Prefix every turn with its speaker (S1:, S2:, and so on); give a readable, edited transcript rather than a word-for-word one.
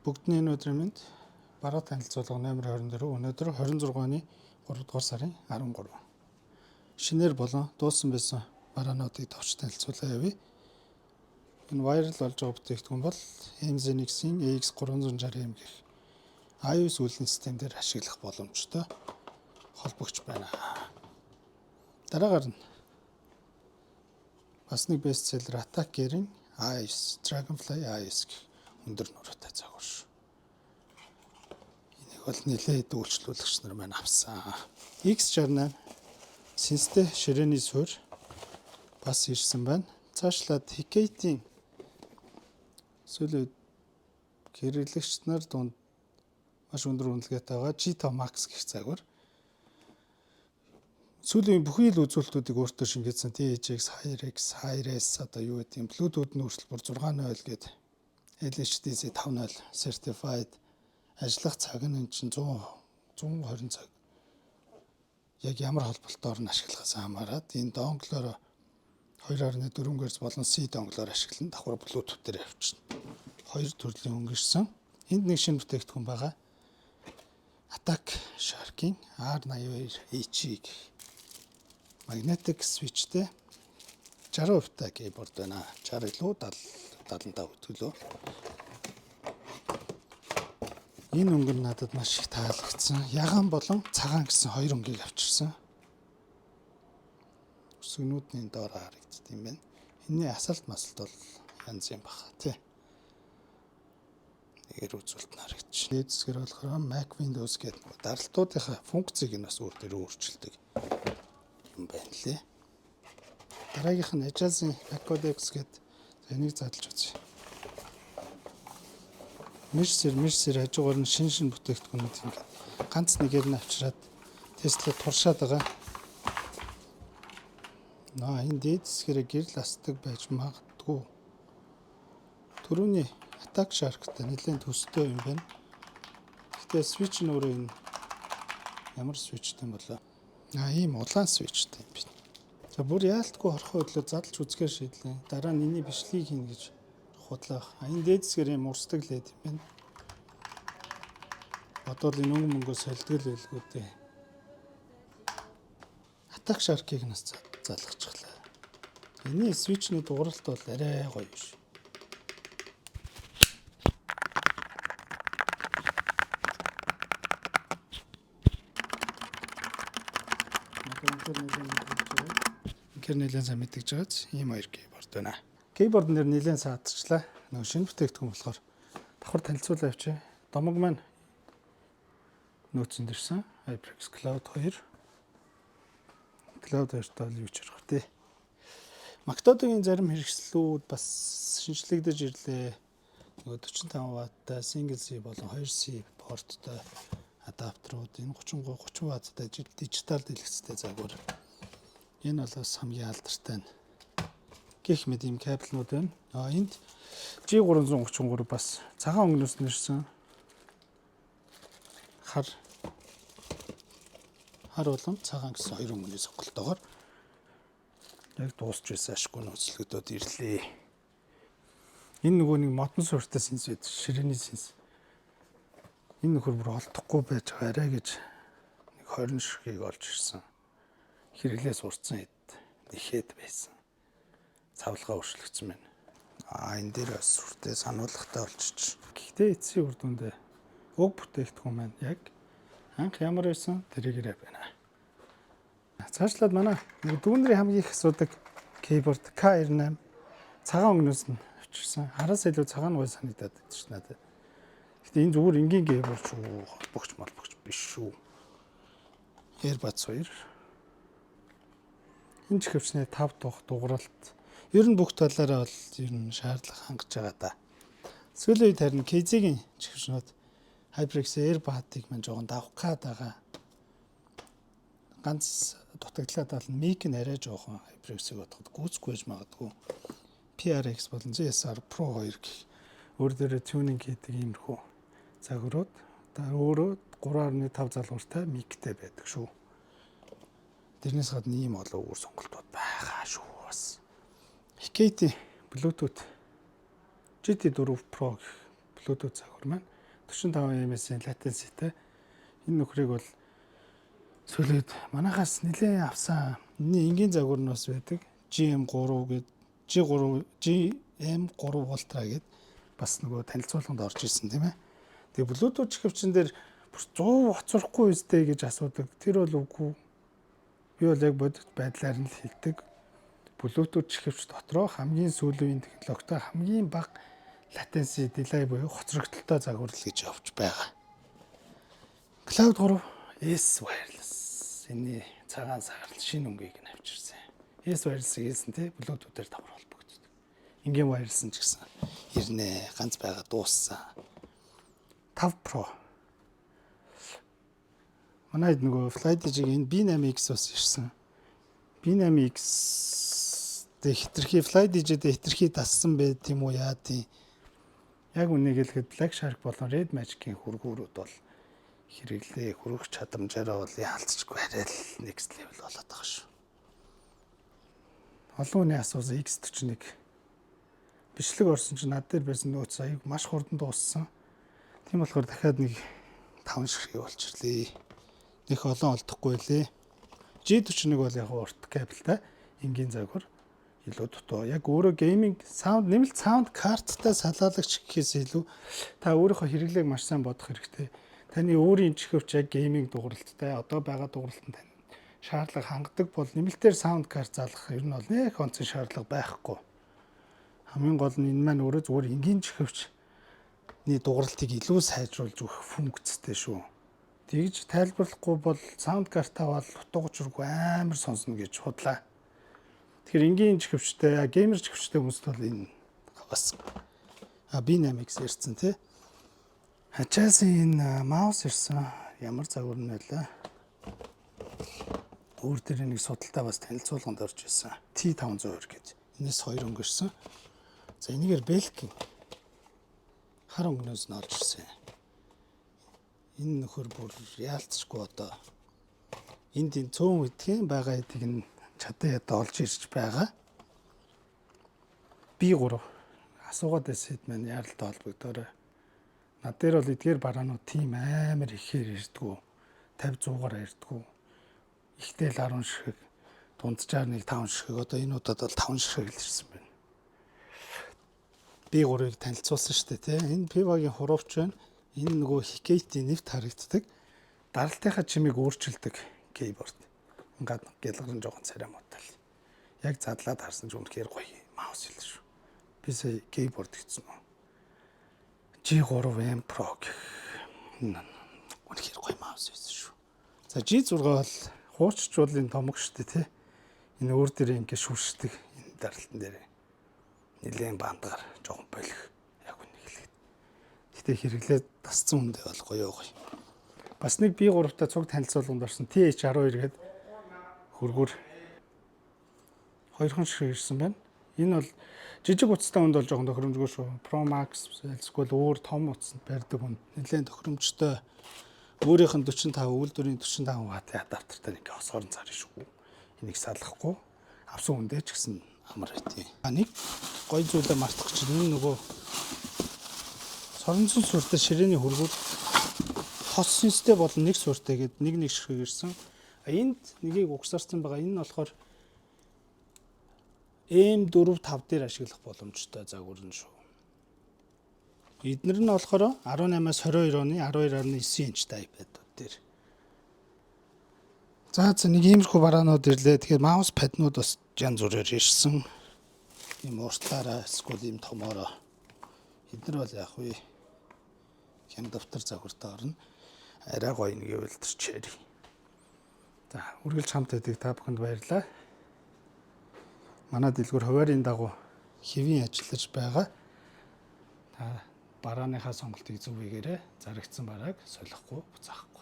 S1: Бүгдний энэ өдрийн мэнд бараа танилцуулга номер 24 өнөөдөр 26 оны 3 дугаар сарын 13. Шинээр болон дуусан байсан бараануудыг товч танилцуулаа явъя. Энэ вайрал болж байгаа бүтээгдэхүүн бол Nginx-ийн AX360M гэх iOS үйлдвэрлэлийн систем дээр ашиглах боломжтой холбогч байна. Дараагаар нь бас нэг бестселлер Attack Gear-ийн iOS Dragonfly iOS гэх өндөр нуруутай загвар шүү. Энийг бол нэлээд үйлчлүүлэгч нар маань авсан. X68 синстэй ширээний суурь бас ирсэн байна. Цаашлаад Hikate-ийн сүүлийн хэрэглэгч нар дунд маш өндөр үнэлгээтэй байгаа G-Top Max гэх загвар. Сүүлийн бүхий л үзүүлэлтүүдийг өөртөө шингээсэн THX, HyRX, HiRes одоо юу гэдэг юм Bluetooth нүүрсэл бүр 6.0 гээд LHDC 5.0 certified ажиллах цаг нь энэ чинь 120 цаг. Яг ямар холболтоор нь ашиглахаас хамаарат энэ донглоор 2.4 Гц болон C донглоор ашиглан давхар Bluetooth дээр явчихна. Хоёр төрлийн өнгөрсөн. Энд нэг шинэ бүтээгдэхүүн байгаа. Attack Shark-ийн R82HE гэх magnetic switchтэй 60% та keyboard байна. 60 илүү 75 төлөө. Энэ өнгө надад маш их таалагдсан. Ягаан болон цагаан гэсэн хоёр өнгийг авчирсан. Өсгөнүүдний доор харагддаг юм байна. Энэний асалт масалт бол янз юм баха тий. Нэгээр үзүүлэлт нь харагдчих. Дээдсгэр болохоор Mac Windows гэдэг даралтуудынхаа функцийг нь бас өөр дээр өөрчилдөг юм байна лээ. Дараагийнх нь Ajax-ийн Codex гэдэг энийг задлж үзье. Мэрсэр хажуугаар нь шин бүтээгдэхүүнүүд ингээд ганц нэгээр нь авчираад Tesla туршаад байгаа. Энэ дээдсгэрээ гэр ластик байж магадгүй. Төрөний Attack Shark-тай нэлээд төстэй юм байна. Гэтэ switch нь өөрөө энэ ямар switchтэй юм болоо? Ийм улаан switchтэй юм байна. За бүр яалтгүй хорхоо хөдлөө задлж үзгээр шийдлээ. Дараа нь энэний бичлэгийг хийнэ гэж худлаах. Энэ дээдсгэрийн мурсдаг лээд юм байна. Бодвол энэ өнгө мөнгөө солидгол байлгүй дээ. Attack Shark-ыг нас залгачихлаа. Энэний switch-ний дууралт бол арай гоё биш. Гэр нэлээд сайн мэдгэж байгааз ийм хоёр keyboard байна. Keyboard нэр нэлээд саадчлаа. Нөгөө шинэ бүтээгдэхүүн болохоор давхар танилцуулаа явчих. Домог маань нөөцөнд ирсэн. HyperX Cloud 2. Cloud 2-тай юу ч ярих вэ? Mactodгийн зарим хэрэгслүүд бас шинжлэгдэж ирлээ. Нөгөө 45 W-тай single C болон 2C порттой адаптерууд энэ 30 W-тай дижитал дэлгэцтэй загвар. Энэ бол бас хамгийн алдартай нь. Гэх мэт ийм кабелнууд байна. Энд G333 бас цагаан өнгнөөс нэрсэн хар болон цагаан гэсэн хоёр өнгөний сонголтоогоор яг дуусч байсан ашгүй нөөцлөгдөд ирлээ. Энэ нөгөө нэг модон суурьтай синс байд ширээний синс. Энэ нөхөр бүр олдохгүй байж байгаа арай гэж нэг 20 ширхгийг олж ирсэн. Хэрэглээс урдсан хэд нэхэд байсан. Цавлгаа өршлөгдсөн байна. Энэ дээр бас сүртэй сануулгатай болчих. Гэхдээ эцсийн үр дүндээ уг бүтээгдэхүүн маань яг анх ямар байсан тэрийгээрээ байна. Цаашлаад манай дүүнрийн хамгийн их асуудаг keyboard K98 цагаан өнгнөөс нь авчирсан. Хараас илүү цагаан гой санагдаад байдаг ш надад. Гэхдээ энэ зүгээр энгийн keyboard шүү. Холбогч биш шүү. AirPods 2. Энэ ч хөвчнээ 5 дугах дууралт. Ер нь бүх талаараа бол ер нь шаардлага хангаж байгаа да. Сүүлийн үед харин KZ-ийн чихвчнүүд HyperX AirPod-ыг мань жоохон давах гад байгаа. Ганц дутагдлаад бол мик нь арай жоохон HyperX-ийг бодоход гүйцэхгүй байж магадгүй. PRX болон ZSR Pro 2 гэх өөр дээрээ тюнинг хийдэг иймэрхүү загварууд. Өөрөө 3.5 залгууртай миктэй байдаг шүү. Тэрнээс гадна ийм олон өөр сонголтууд байгаа шүү бас. Hikate Bluetooth GT4 Pro Bluetooth загвар маань 45 ms-ийн latencyтэй. Энэ нөхрийг бол сүүлээд манахаас нэлээд авсан. Энэний энгийн загвар нь бас байдаг. GM3 Ultra гэдэг бас нөгөө танилцуулганд орж ирсэн тийм ээ. Тэгээ Bluetooth чихвчин дээр 100 хоцрохгүй үстэй гэж асуудаг. Тэр бол үгүй. Би бол яг бодит байдлаар нь л хэлдэг. Bluetooth чихвч дотроо хамгийн сүүлийн технологитой хамгийн бага latency delay буюу хоцрогдолтой загварлал гэж явж байгаа. Cloud 3 S wireless. Энэний цагаан саарл шинэ өнгийг нь авчирсан. S wireless гэсэн тий Bluetooth-ээр давхар холбогддог. Ингийн wireless ч гэсэн ирнэ, ганц байгаа дууссан. 5 Pro. Манайд нөгөө FlyDigi-ийн B8X бас ирсэн. B8X дэх хитрхи FlyDigi-д хитрхи дассан байт тийм үү яа тийм. Яг үнийг хэлэхэд Black Shark болон Red Magic-ийн хүргүүрүүд бол хэрэглээ хүргэх чадамжаараа бол яалтчгүй арай л next level болоод байгаа шүү. Олон хүний асуусан X41 бичлэг орсон чинь над дээр байсан нөөц аяг маш хурдан дууссан. Тийм болохоор дахиад нэг 5 ширхэг болчихлээ. Нэх олон олдохгүй лээ. G41 бол яг урт кабелтай энгийн загвар илүү дутуу. Яг өөрөө гейминг саунд нэмэлт саунд карттай салаалагч гэхээс илүү та өөрийнхөө хэрэглээг маш сайн бодох хэрэгтэй. Таны өөрийн чихвч яг гейминг дууралттай одоо байгаа дууралтанд тань шаардлага хангадаг бол нэмэлтээр саунд карт залгах ер нь бол нэг онцгой шаардлага байхгүй. Хамгийн гол нь энэ маань өөрөө зүгээр энгийн чихвчний дууралтыг илүү сайжруулж өгөх функцтэй шүү. Тэгж тайлбарлахгүй бол саунд картаа бол утга учиргүй амар сонсно гэж худлаа. Тэгэхээр энгийн чихвчтэй, геймер чихвчтэй хүмүүст бол энэ бас B8X ирсэн тий. Хачаас энэ маус ирсэн. Ямар загвар нь байлаа. Өөр дээр нэг судалтай бас танилцуулганд орж ирсэн. T502 гэж. Энэс 2 өнгөрсөн. За энийгээр Belkin хар өнгнөөс нь орж ирсэн. Энэ нөхөр бүр яалтчгүй одоо энд энэ цөөн үтгэн байгаа эдийг нь чадан ядаа олж ирж байгаа. B3 асуугаад байсэд маань яаралтай холбогдоорой. Над дээр бол эдгээр бараанууд тийм амар ихээр ирдгүү. 50-100-аар ирдгүү. Ихтэй л 10 ширхэг, дунджаар нэг 5 ширхэг. Одоо энэ удаад бол 5 ширхэг л ирсэн байна. B3-ыг танилцуулсан шүү дээ, тий. Энэ Piva-гийн хуравч байна. Энэ нөгөө Hikate-ийн нэвт харагддаг. Даралтынхаа чимийг өөрчилдөг кейборд. Ингээд гэлгэрэн жоохон царай муутай л. Яг задлаад харсан ч үнэхээр гоё маус л шүү. Би сая кейборд гэсэн үү. G3M Pro гэх. Үнэхээр гоё маус байсан шүү. За G6 бол хууччлын томог шүү дээ, тий. Энэ өөр дээр ингээд шүршдэг энэ даралтан дээр. Нилээн бандгаар жоохон болох. Яг үнийг хэлээд. Гэтэ хэрэглээд тасцсан үндэ бол гоё. Бас нэг B3-та цуг танилцуулганд орсон TH12 гэдэг хөргөр 2хан ширхэг ирсэн байна. Энэ бол жижиг утастай хүнд бол жоохон тохиромжгүй шүү. Pro Max эсвэл өөр том утасанд барьдаг хүнд нэлээд тохиромжтой. Өөрийнх нь 45 үйлдвэрийн 45 ваттын адаптертай нэг хосгорон цаар шүү. Энийг салгахгүй авсан хүндээ ч гэсэн амар байдیں۔ Нэг гоё зүйлээ мартах чинь энэ нөгөө соронзон сүртэй ширээний хөргүүд хос синстэй болон нэг сүртэй гэдэг нэг ширхэг ирсэн. Энд нэгийг угсарсан байгаа. Энэ нь болохоор M4-5 дээр ашиглах боломжтой загвар нь шүү. Эднэр нь болохоор 18-аас 22 оны 12.9 инчтэй iPad-ууд дээр. За нэг иймэрхүү бараанууд ирлээ. Тэгэхээр маус паднууд бас янз бүрээр ирсэн. Ийм уртлаараа эсвэл ийм томоороо. Эднэр бол яг үе хям давтар загвартай орно. Арай гоё нэг гэвэл тэр чэри. За үргэлж хамт байдаг та бүхэнд баярлалаа. Манай дэлгүүр хуваарийн дагуу хэвийн ажиллаж байгаа. Та барааныхаа сонголтыг зөв хийгээрэй. Зарагдсан барааг солихгүй буцаах.